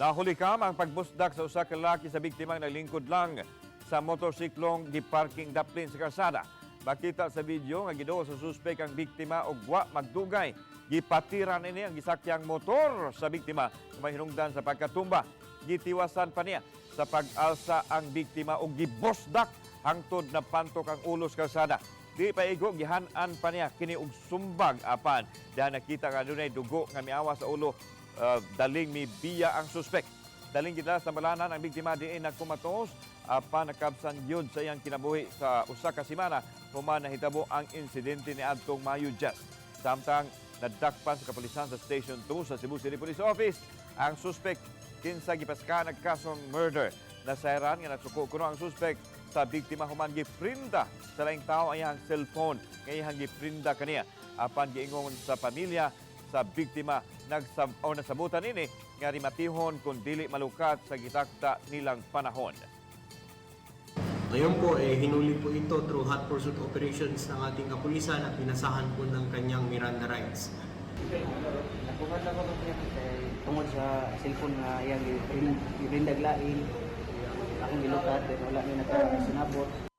Nahuli kam ang pagbusdak sa usa ka lalaki sa biktimang naglingkod lang sa motorsiklong giparking daplin sa kalsada. Makita sa video nga giduo sa suspek ang biktima og wa magdugay. Gipatiran ini ang gisakyang motor sa biktima na may hinungdan sa pagkatumba. Gitiwasan pa niya sa pag-alsa ang biktima og gibosdak hangtod na pantok ang ulo sa kalsada. Di pa igo gihanan pa niya kini og sumbag apan dahil nakita nga dunay dugo nga miawa sa ulo. Daling mi biya ang suspek. Daling gidala sa balanan ang biktima diin nagkumatos apan nakabsan yun sa iyang kinabuhi sa usa ka semana human nahitabo ang insidente ni adtong Mayo 10. Samtang nadakpan sa kapulisan sa Station 2 sa Cebu City Police Office ang suspek kinsa gipaska nagkasong murder. Nasairan nga nagsuko kuno ang suspek sa biktima human giprinda sa laing tao ang iyang cellphone nga iyang giprinda kaniya apan giingon sa pamilya sa biktima nasabutan ini nga rimatihon kung dili malukat sa gitakda nilang panahon. Ngayon po, hinuli po ito through hot pursuit operations ng ating kapulisan at pinasahan po ng kanyang Miranda rights. Nakuha lang ako tungod sa cellphone na iyang rindag lain. Akong gilukat, wala niya nagkasinabot.